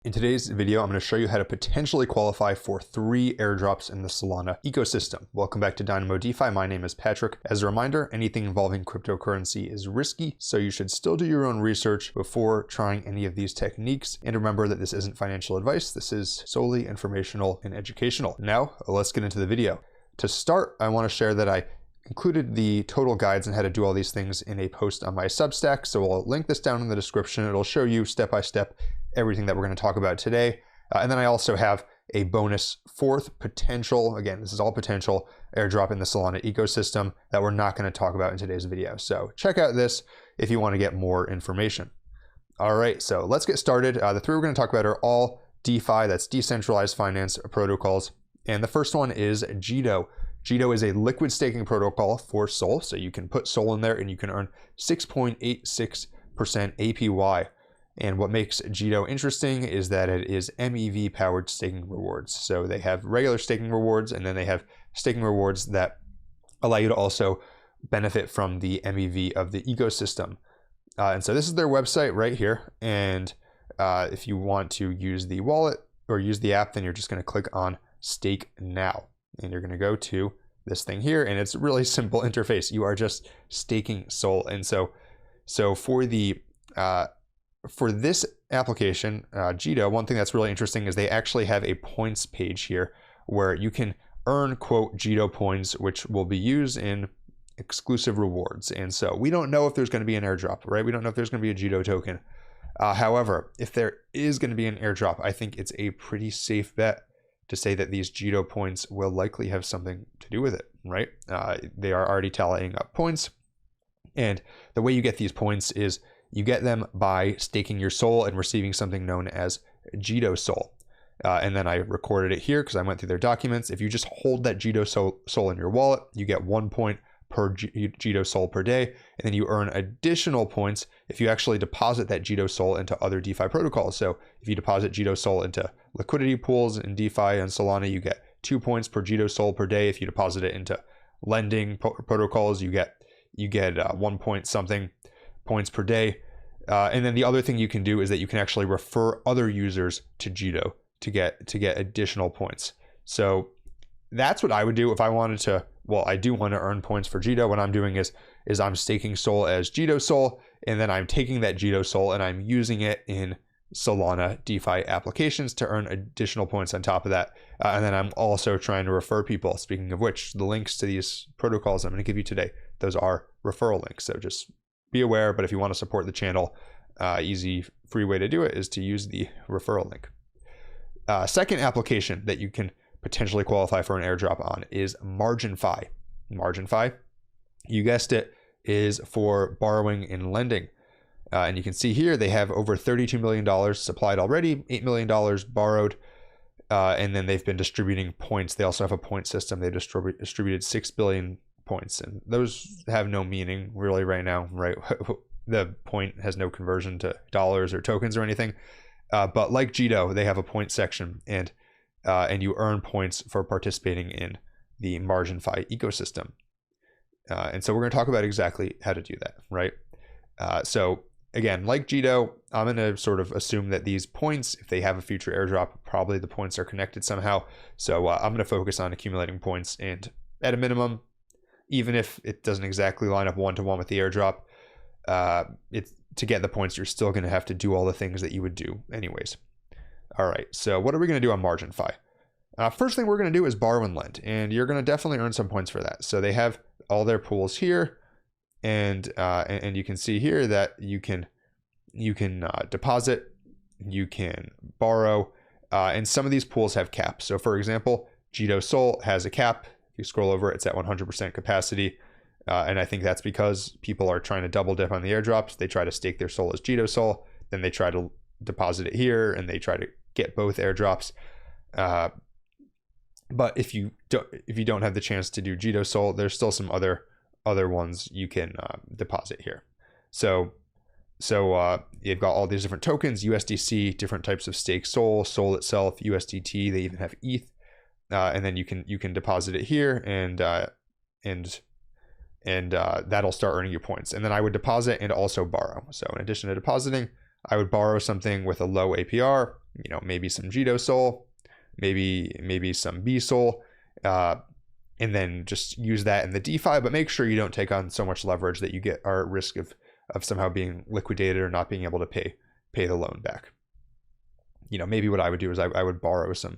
In today's video, I'm going to show you how to potentially qualify for 3 airdrops in the Solana ecosystem. Welcome back to Dynamo DeFi. My name is Patrick. As a reminder, anything involving cryptocurrency is risky, so you should still do your own research before trying any of these techniques. And remember that this isn't financial advice. This is solely informational and educational. Now, let's get into the video. To start, I want to share that I included the total guides on how to do all these things in a post on my Substack. So I'll link this down in the description. It'll show you step by step everything that we're going to talk about today. And then I also have a bonus 4th potential, again, this is all potential, airdrop in the Solana ecosystem that we're not going to talk about in today's video. So check out this if you want to get more information. All right, so let's get started. The 3 we're going to talk about are all DeFi, that's decentralized finance protocols. And the first one is Jito. Jito is a liquid staking protocol for SOL. So you can put SOL in there and you can earn 6.86% APY. And what makes Jito interesting is that it is MEV powered staking rewards. So they have regular staking rewards, and then they have staking rewards that allow you to also benefit from the MEV of the ecosystem. And so this is their website right here. And if you want to use the wallet or use the app, then you're just going to click on Stake Now. And you're going to go to this thing here, and it's a really simple interface. You are just staking SOL. And so for the for this application, Jito, one thing that's really interesting is they actually have a points page here where you can earn, quote, Jito points, which will be used in exclusive rewards. And so we don't know if there's going to be an airdrop, right? We don't know if there's going to be a Jito token. However, if there is going to be an airdrop, I think it's a pretty safe bet to say that these Jito points will likely have something to do with it, right? They are already tallying up points. And the way you get these points is you get them by staking your SOL and receiving something known as Jito SOL. And then I recorded it here because I went through their documents. If you just hold that Jito SOL in your wallet, you get 1 point per Jito SOL per day. And then you earn additional points if you actually deposit that Jito SOL into other DeFi protocols. So if you deposit Jito SOL into liquidity pools in DeFi and Solana, you get 2 points per Jito SOL per day. If you deposit it into lending protocols, you get 1 point something points per day. And then the other thing you can do is that you can actually refer other users to Jito to get additional points. So that's what I would do if I wanted to. Well, I do want to earn points for Jito. What I'm doing is I'm staking SOL as Jito SOL, and then I'm taking that Jito SOL and I'm using it in Solana DeFi applications to earn additional points on top of that. And then I'm also trying to refer people. Speaking of which, the links to these protocols I'm going to give you today, those are referral links. So just be aware, but if you want to support the channel, easy, free way to do it is to use the referral link. Second application that you can potentially qualify for an airdrop on is MarginFi. MarginFi, you guessed it, is for borrowing and lending. And you can see here they have over $32 million supplied already, $8 million borrowed, and then they've been distributing points. They also have a point system. They've distributed 6 billion points, and those have no meaning really right now, right? The point has no conversion to dollars or tokens or anything. But like Jito, they have a point section, and you earn points for participating in the MarginFi ecosystem. And so we're going to talk about exactly how to do that, right? So again, like Jito, I'm going to sort of assume that these points, if they have a future airdrop, probably the points are connected somehow. So I'm going to focus on accumulating points, and at a minimum, even if it doesn't exactly line up one-to-one with the airdrop, to get the points, you're still going to have to do all the things that you would do anyways. All right, so what are we going to do on MarginFi? First thing we're going to do is borrow and lend, and you're going to definitely earn some points for that. So they have all their pools here, and you can see here that you can deposit, you can borrow, and some of these pools have caps. So for example, Jito SOL has a cap. If you scroll over, it's at 100% capacity. And I think that's because people are trying to double dip on the airdrops. They try to stake their SOL as Jito SOL, then they try to deposit it here, and they try to get both airdrops. But if you don't have the chance to do Jito SOL, there's still some other ones you can deposit here. So you've got all these different tokens, USDC, different types of stake SOL itself, USDT. They even have ETH, and then you can deposit it here, and that'll start earning you points. And then I would deposit and also borrow. So in addition to depositing, I would borrow something with a low APR, maybe some Jito Sol, maybe some B Sol, and then just use that in the DeFi, but make sure you don't take on so much leverage that you are at risk of somehow being liquidated or not being able to pay the loan back. Maybe what I would do is I would borrow some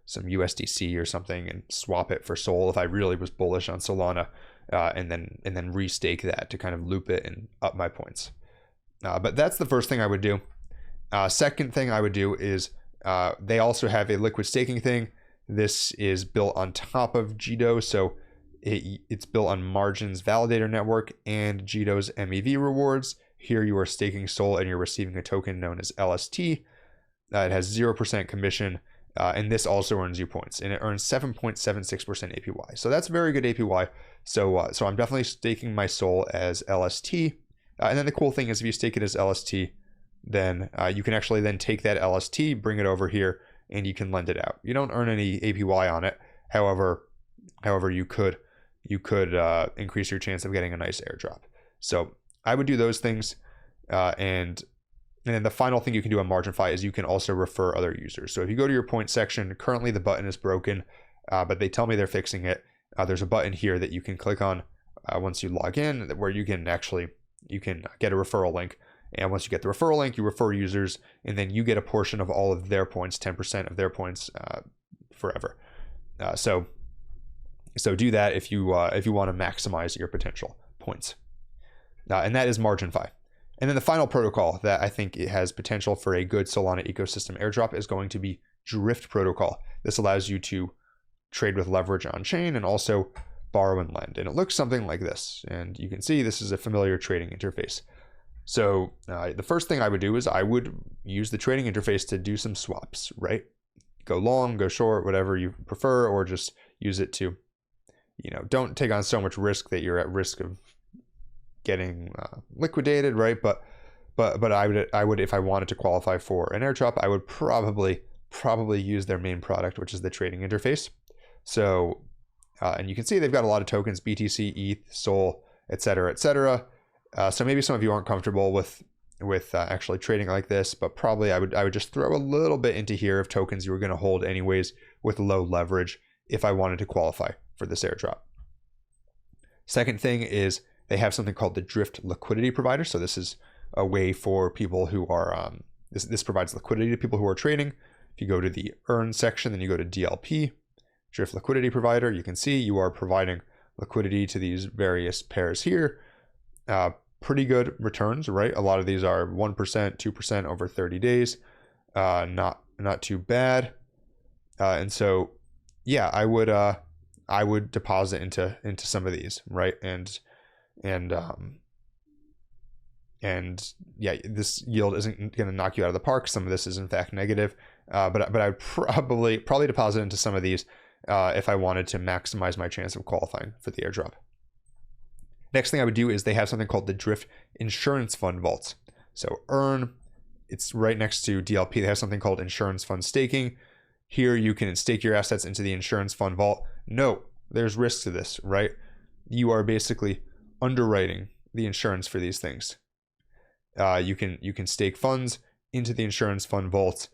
USDC or something and swap it for Sol if I really was bullish on Solana, and then restake that to kind of loop it and up my points. But that's the first thing I would do. Second thing I would do is they also have a liquid staking thing. This is built on top of Jito, so it's built on Margin's validator network and Jito's MEV rewards. Here you are staking Sol and you're receiving a token known as LST. It has 0% commission, and this also earns you points, and it earns 7.76% APY. So that's very good APY. So I'm definitely staking my Sol as LST. And then the cool thing is if you stake it as LST, then you can actually then take that LST, bring it over here, and you can lend it out. You don't earn any APY on it. However, you could increase your chance of getting a nice airdrop. So I would do those things, and then the final thing you can do on MarginFi is you can also refer other users. So if you go to your point section, currently the button is broken, but they tell me they're fixing it. There's a button here that you can click on once you log in, where you can get a referral link. And once you get the referral link, you refer users, and then you get a portion of all of their points, 10% of their points, forever. So do that if you want to maximize your potential points. And that is MarginFi. And then the final protocol that I think it has potential for a good Solana ecosystem airdrop is going to be Drift protocol. This allows you to trade with leverage on chain and also borrow and lend. And it looks something like this. And you can see this is a familiar trading interface. So the first thing I would do is I would use the trading interface to do some swaps, right? Go long, go short, whatever you prefer, or just use it to, don't take on so much risk that you're at risk of getting liquidated, right? But I would if I wanted to qualify for an airdrop, I would probably use their main product, which is the trading interface. So and you can see they've got a lot of tokens: BTC, ETH, Sol, etc., etc. So maybe some of you aren't comfortable with actually trading like this, but probably I would just throw a little bit into here of tokens you were going to hold anyways with low leverage if I wanted to qualify for this airdrop. Second thing is they have something called the Drift liquidity provider. So this is a way for people who are this provides liquidity to people who are trading. If you go to the earn section, then you go to DLP, Drift liquidity provider, you can see you are providing liquidity to these various pairs here. Pretty good returns, right? A lot of these are 1%, 2% over 30 days. Not too bad. And so, yeah, I would deposit into some of these, right? And yeah, this yield isn't going to knock you out of the park. Some of this is in fact negative, but I'd probably deposit into some of these if I wanted to maximize my chance of qualifying for the airdrop. Next thing I would do is they have something called the Drift Insurance Fund Vaults. So earn, it's right next to DLP. They have something called Insurance Fund Staking. Here you can stake your assets into the Insurance Fund Vault. No, there's risk to this, right? You are basically underwriting the insurance for these things. You can stake funds into the Insurance Fund Vaults,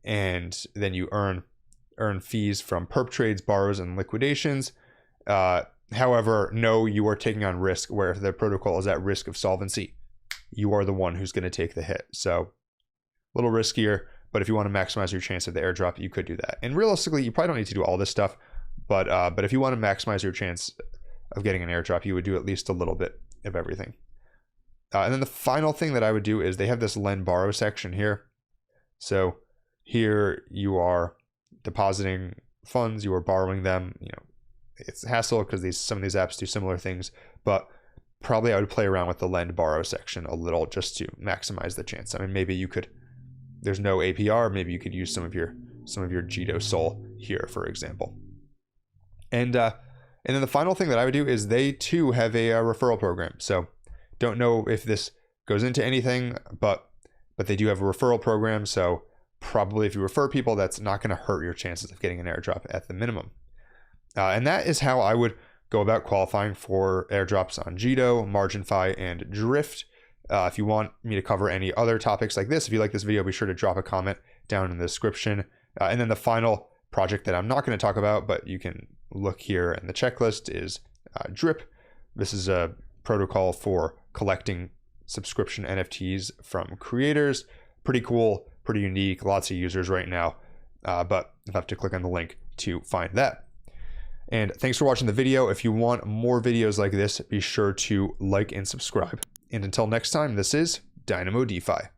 and then you earn fees from perp trades, borrows, and liquidations. However, no, you are taking on risk where if the protocol is at risk of solvency, you are the one who's going to take the hit. So a little riskier, but if you want to maximize your chance of the airdrop, you could do that. And realistically, you probably don't need to do all this stuff, but if you want to maximize your chance of getting an airdrop, you would do at least a little bit of everything. And then the final thing that I would do is they have this lend borrow section here. So here you are depositing funds, you are borrowing them, it's a hassle because some of these apps do similar things, but probably I would play around with the lend borrow section a little just to maximize the chance. I mean, maybe there's no APR, maybe you could use some of your Jito Sol here, for example. And then the final thing that I would do is they too have a referral program. So don't know if this goes into anything, but they do have a referral program. So probably if you refer people, that's not going to hurt your chances of getting an airdrop at the minimum. And that is how I would go about qualifying for airdrops on Jito, MarginFi, and Drift. If you want me to cover any other topics like this, if you like this video, be sure to drop a comment down in the description. And then the final project that I'm not going to talk about, but you can look here in the checklist, is Drip. This is a protocol for collecting subscription NFTs from creators. Pretty cool, pretty unique, lots of users right now, but you'll have to click on the link to find that. And thanks for watching the video. If you want more videos like this, be sure to like and subscribe. And until next time, this is Dynamo DeFi.